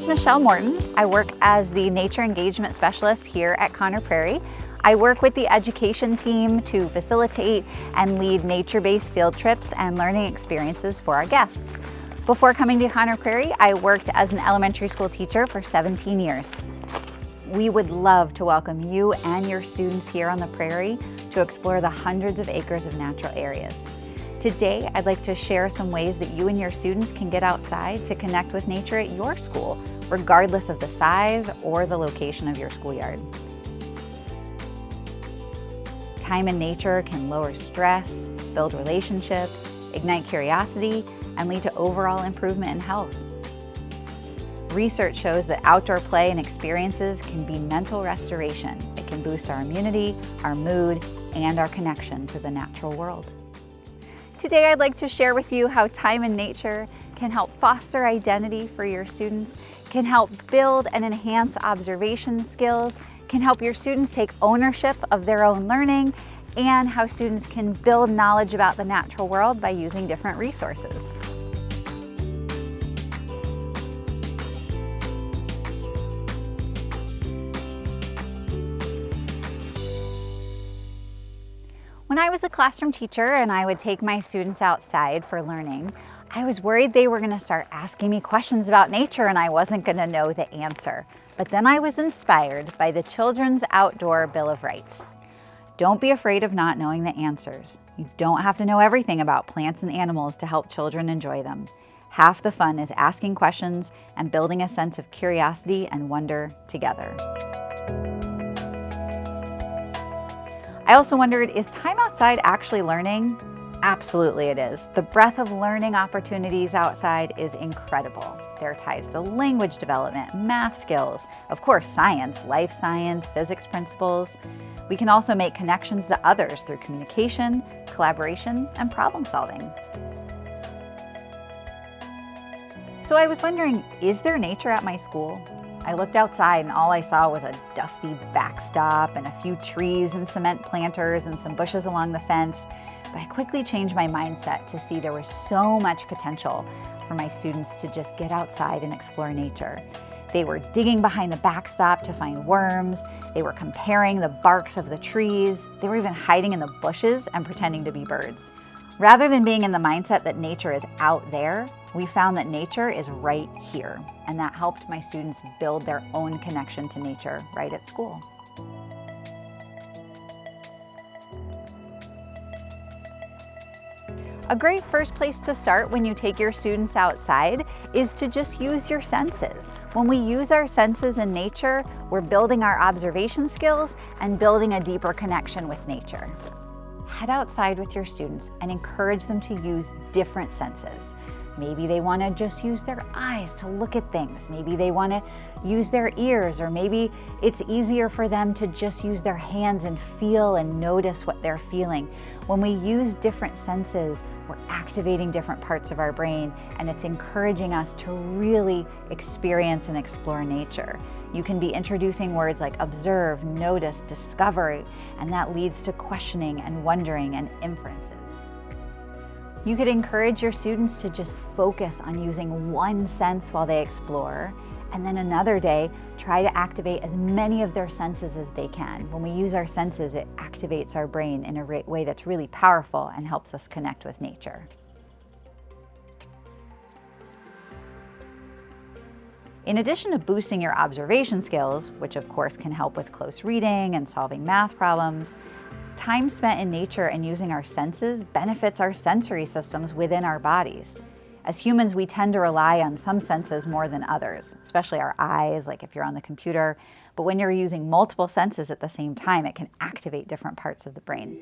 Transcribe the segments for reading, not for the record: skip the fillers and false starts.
Michelle Morton. I work as the Nature Engagement Specialist here at Conner Prairie. I work with the education team to facilitate and lead nature-based field trips and learning experiences for our guests. Before coming to Conner Prairie, I worked as an elementary school teacher for 17 years. We would love to welcome you and your students here on the Prairie to explore the hundreds of acres of natural areas. Today, I'd like to share some ways that you and your students can get outside to connect with nature at your school, regardless of the size or the location of your schoolyard. Time in nature can lower stress, build relationships, ignite curiosity, and lead to overall improvement in health. Research shows that outdoor play and experiences can be mental restoration. It can boost our immunity, our mood, and our connection to the natural world. Today, I'd like to share with you how time in nature can help foster identity for your students, can help build and enhance observation skills, can help your students take ownership of their own learning, and how students can build knowledge about the natural world by using different resources. When I was a classroom teacher and I would take my students outside for learning, I was worried they were going to start asking me questions about nature and I wasn't going to know the answer. But then I was inspired by the Children's Outdoor Bill of Rights. Don't be afraid of not knowing the answers. You don't have to know everything about plants and animals to help children enjoy them. Half the fun is asking questions and building a sense of curiosity and wonder together. I also wondered, is time outside actually learning? Absolutely it is. The breadth of learning opportunities outside is incredible. There are ties to language development, math skills, of course science, life science, physics principles. We can also make connections to others through communication, collaboration, and problem solving. So I was wondering, is there nature at my school? I looked outside and all I saw was a dusty backstop and a few trees and cement planters and some bushes along the fence. But I quickly changed my mindset to see there was so much potential for my students to just get outside and explore nature. They were digging behind the backstop to find worms. They were comparing the barks of the trees. They were even hiding in the bushes and pretending to be birds. Rather than being in the mindset that nature is out there, we found that nature is right here. And that helped my students build their own connection to nature right at school. A great first place to start when you take your students outside is to just use your senses. When we use our senses in nature, we're building our observation skills and building a deeper connection with nature. Head outside with your students and encourage them to use different senses. Maybe they want to just use their eyes to look at things. Maybe they want to use their ears, or maybe it's easier for them to just use their hands and feel and notice what they're feeling. When we use different senses, we're activating different parts of our brain, and it's encouraging us to really experience and explore nature. You can be introducing words like observe, notice, discover, and that leads to questioning and wondering and inferences. You could encourage your students to just focus on using one sense while they explore, and then another day, try to activate as many of their senses as they can. When we use our senses, it activates our brain in a way that's really powerful and helps us connect with nature. In addition to boosting your observation skills, which of course can help with close reading and solving math problems, time spent in nature and using our senses benefits our sensory systems within our bodies. As humans, we tend to rely on some senses more than others, especially our eyes, like if you're on the computer. But when you're using multiple senses at the same time, it can activate different parts of the brain.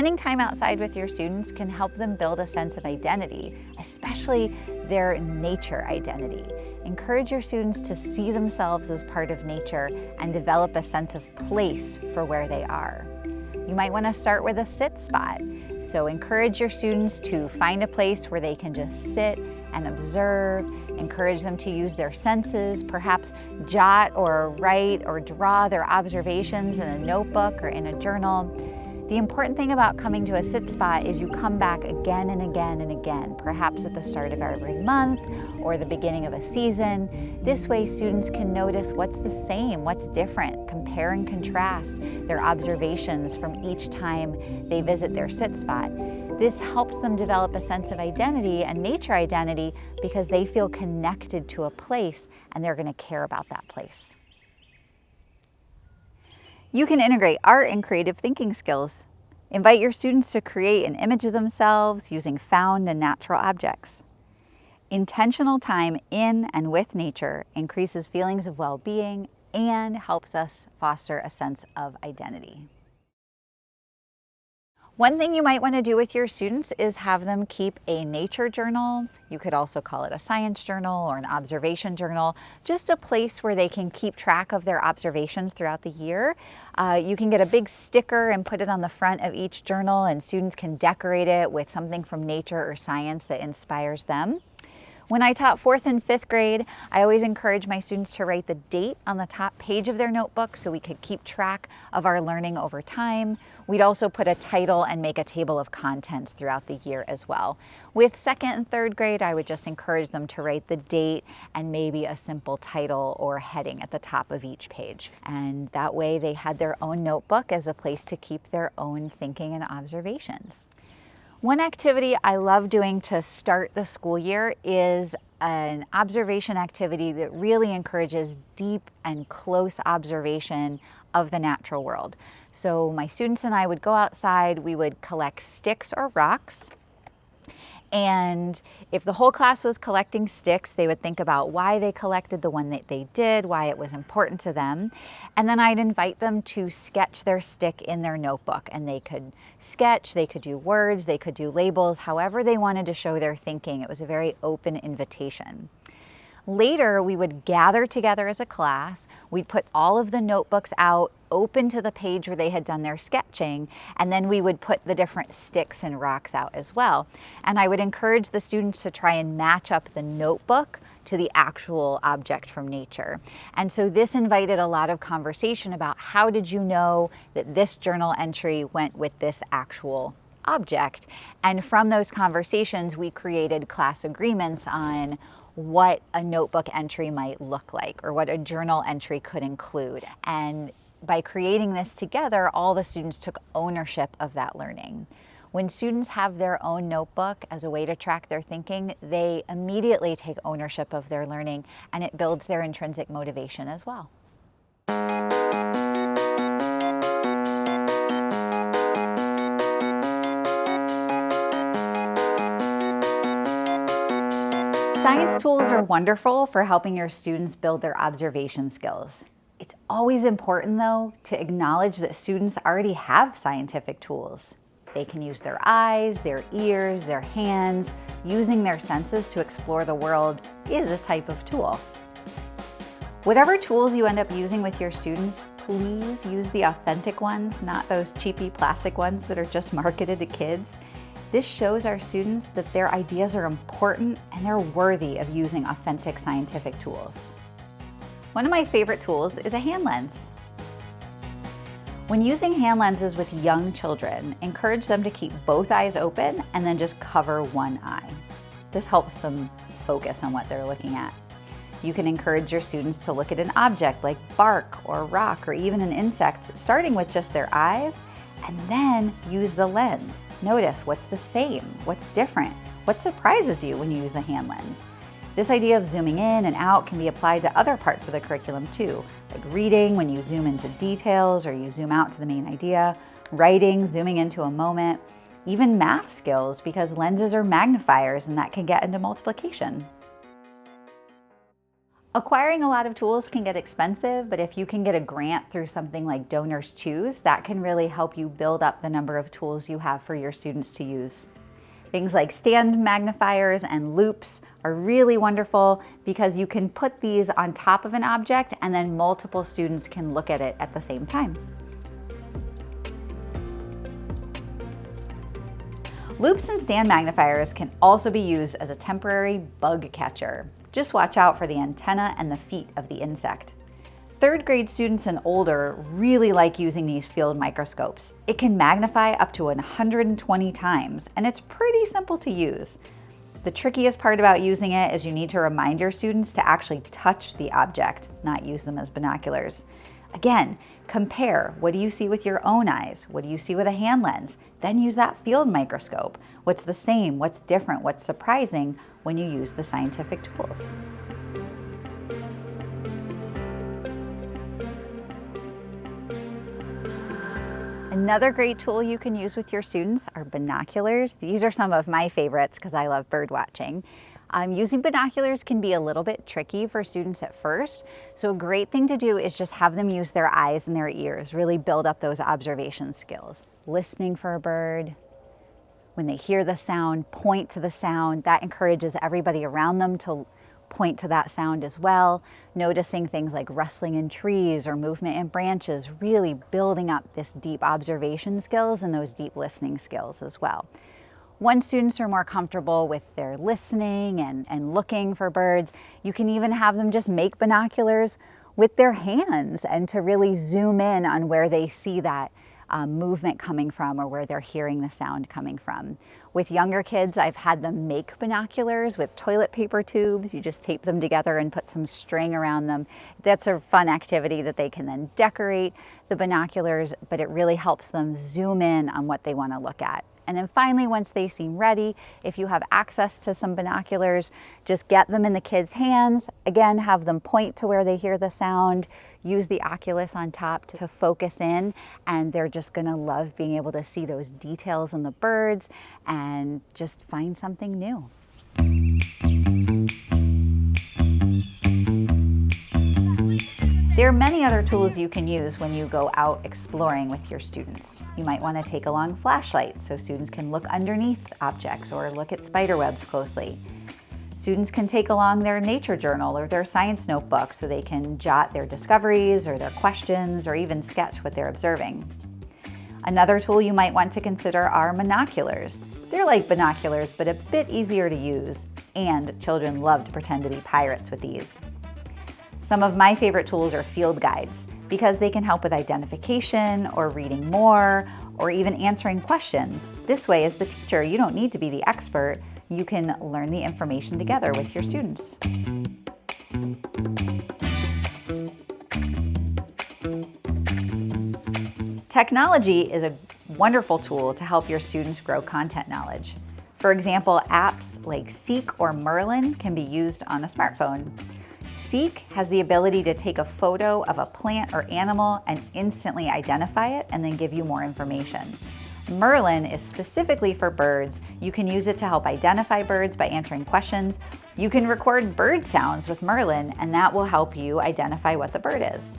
Spending time outside with your students can help them build a sense of identity, especially their nature identity. Encourage your students to see themselves as part of nature and develop a sense of place for where they are. You might want to start with a sit spot. So encourage your students to find a place where they can just sit and observe. Encourage them to use their senses, perhaps jot or write or draw their observations in a notebook or in a journal. The important thing about coming to a sit spot is you come back again and again and again, perhaps at the start of every month or the beginning of a season. This way students can notice what's the same, what's different, compare and contrast their observations from each time they visit their sit spot. This helps them develop a sense of identity and nature identity because they feel connected to a place and they're going to care about that place. You can integrate art and creative thinking skills. Invite your students to create an image of themselves using found and natural objects. Intentional time in and with nature increases feelings of well-being and helps us foster a sense of identity. One thing you might want to do with your students is have them keep a nature journal. You could also call it a science journal or an observation journal, just a place where they can keep track of their observations throughout the year. You can get a big sticker and put it on the front of each journal, and students can decorate it with something from nature or science that inspires them. When I taught 4th and 5th grade, I always encourage my students to write the date on the top page of their notebook so we could keep track of our learning over time. We'd also put a title and make a table of contents throughout the year as well. With 2nd and 3rd grade, I would just encourage them to write the date and maybe a simple title or heading at the top of each page. And that way they had their own notebook as a place to keep their own thinking and observations. One activity I love doing to start the school year is an observation activity that really encourages deep and close observation of the natural world. So my students and I would go outside, we would collect sticks or rocks, and if the whole class was collecting sticks, they would think about why they collected the one that they did, why it was important to them. And then I'd invite them to sketch their stick in their notebook. And they could sketch, they could do words, they could do labels, however they wanted to show their thinking. It was a very open invitation. Later, we would gather together as a class. We'd put all of the notebooks out, open to the page where they had done their sketching, and then we would put the different sticks and rocks out as well. And I would encourage the students to try and match up the notebook to the actual object from nature. And so this invited a lot of conversation about how did you know that this journal entry went with this actual object? And from those conversations, we created class agreements on what a notebook entry might look like or what a journal entry could include. And by creating this together, all the students took ownership of that learning. When students have their own notebook as a way to track their thinking, they immediately take ownership of their learning, and it builds their intrinsic motivation as well. Science tools are wonderful for helping your students build their observation skills. It's always important, though, to acknowledge that students already have scientific tools. They can use their eyes, their ears, their hands. Using their senses to explore the world is a type of tool. Whatever tools you end up using with your students, please use the authentic ones, not those cheapy plastic ones that are just marketed to kids. This shows our students that their ideas are important and they're worthy of using authentic scientific tools. One of my favorite tools is a hand lens. When using hand lenses with young children, encourage them to keep both eyes open and then just cover one eye. This helps them focus on what they're looking at. You can encourage your students to look at an object like bark or rock or even an insect, starting with just their eyes, and then use the lens. Notice what's the same, what's different, what surprises you when you use the hand lens. This idea of zooming in and out can be applied to other parts of the curriculum too, like reading when you zoom into details or you zoom out to the main idea, writing, zooming into a moment, even math skills, because lenses are magnifiers and that can get into multiplication. Acquiring a lot of tools can get expensive, but if you can get a grant through something like Donors Choose, that can really help you build up the number of tools you have for your students to use. Things like stand magnifiers and loops are really wonderful because you can put these on top of an object and then multiple students can look at it at the same time. Loops and stand magnifiers can also be used as a temporary bug catcher. Just watch out for the antenna and the feet of the insect. Third grade students and older really like using these field microscopes. It can magnify up to 120 times, and it's pretty simple to use. The trickiest part about using it is you need to remind your students to actually touch the object, not use them as binoculars. Again, compare. What do you see with your own eyes? What do you see with a hand lens? Then use that field microscope. What's the same? What's different? What's surprising when you use the scientific tools? Another great tool you can use with your students are binoculars. These are some of my favorites because I love bird watching. Using binoculars can be a little bit tricky for students at first, so a great thing to do is just have them use their eyes and their ears, really build up those observation skills. Listening for a bird, when they hear the sound, point to the sound. That encourages everybody around them to point to that sound as well. Noticing things like rustling in trees or movement in branches, really building up this deep observation skills and those deep listening skills as well. Once students are more comfortable with their listening and looking for birds, you can even have them just make binoculars with their hands and to really zoom in on where they see that movement coming from or where they're hearing the sound coming from. With younger kids, I've had them make binoculars with toilet paper tubes. You just tape them together and put some string around them. That's a fun activity that they can then decorate the binoculars, but it really helps them zoom in on what they want to look at. And then finally, once they seem ready, if you have access to some binoculars, just get them in the kids' hands. Again, have them point to where they hear the sound, use the oculus on top to focus in, and they're just gonna love being able to see those details in the birds and just find something new. There are many other tools you can use when you go out exploring with your students. You might want to take along flashlights so students can look underneath objects or look at spider webs closely. Students can take along their nature journal or their science notebook so they can jot their discoveries or their questions or even sketch what they're observing. Another tool you might want to consider are monoculars. They're like binoculars, but a bit easier to use, and children love to pretend to be pirates with these. Some of my favorite tools are field guides because they can help with identification or reading more or even answering questions. This way, as the teacher, you don't need to be the expert. You can learn the information together with your students. Technology is a wonderful tool to help your students grow content knowledge. For example, apps like Seek or Merlin can be used on a smartphone. Seek has the ability to take a photo of a plant or animal and instantly identify it and then give you more information. Merlin is specifically for birds. You can use it to help identify birds by answering questions. You can record bird sounds with Merlin, and that will help you identify what the bird is.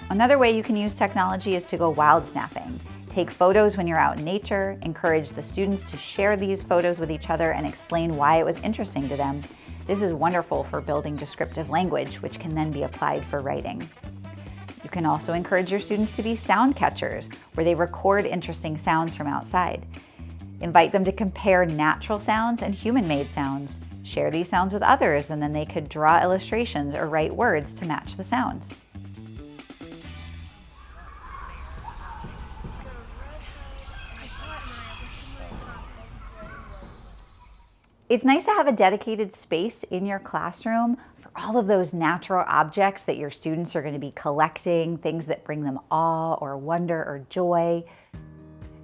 Another way you can use technology is to go wild snapping. Take photos when you're out in nature, encourage the students to share these photos with each other and explain why it was interesting to them. This is wonderful for building descriptive language, which can then be applied for writing. You can also encourage your students to be sound catchers, where they record interesting sounds from outside. Invite them to compare natural sounds and human-made sounds. Share these sounds with others, and then they could draw illustrations or write words to match the sounds. It's nice to have a dedicated space in your classroom for all of those natural objects that your students are going to be collecting, things that bring them awe or wonder or joy.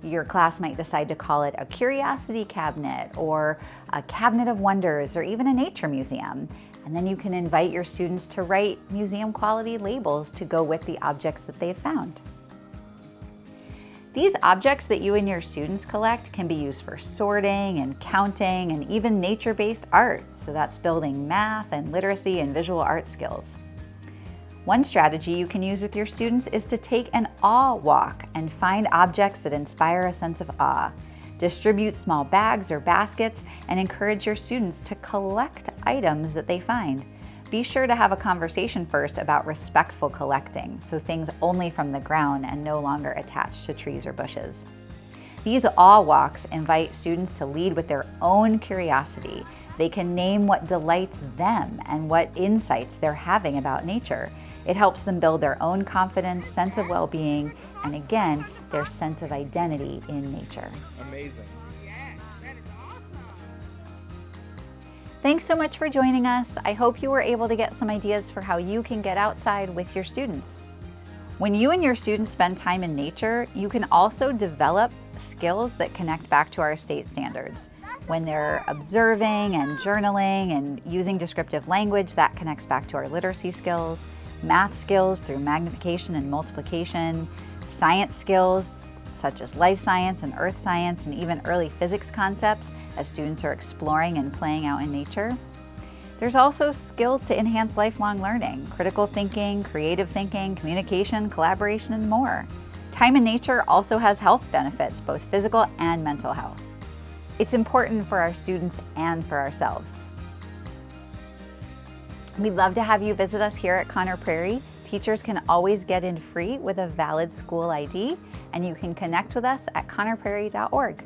Your class might decide to call it a curiosity cabinet or a cabinet of wonders or even a nature museum. And then you can invite your students to write museum quality labels to go with the objects that they've found. These objects that you and your students collect can be used for sorting and counting and even nature-based art. So that's building math and literacy and visual art skills. One strategy you can use with your students is to take an awe walk and find objects that inspire a sense of awe. Distribute small bags or baskets and encourage your students to collect items that they find. Be sure to have a conversation first about respectful collecting, so things only from the ground and no longer attached to trees or bushes. These awe walks invite students to lead with their own curiosity. They can name what delights them and what insights they're having about nature. It helps them build their own confidence, sense of well-being, and again, their sense of identity in nature. Amazing. Thanks so much for joining us. I hope you were able to get some ideas for how you can get outside with your students. When you and your students spend time in nature, you can also develop skills that connect back to our state standards. When they're observing and journaling and using descriptive language, that connects back to our literacy skills, math skills through magnification and multiplication, science skills such as life science and earth science, and even early physics concepts as students are exploring and playing out in nature. There's also skills to enhance lifelong learning, critical thinking, creative thinking, communication, collaboration, and more. Time in nature also has health benefits, both physical and mental health. It's important for our students and for ourselves. We'd love to have you visit us here at Conner Prairie. Teachers can always get in free with a valid school ID, and you can connect with us at connerprairie.org.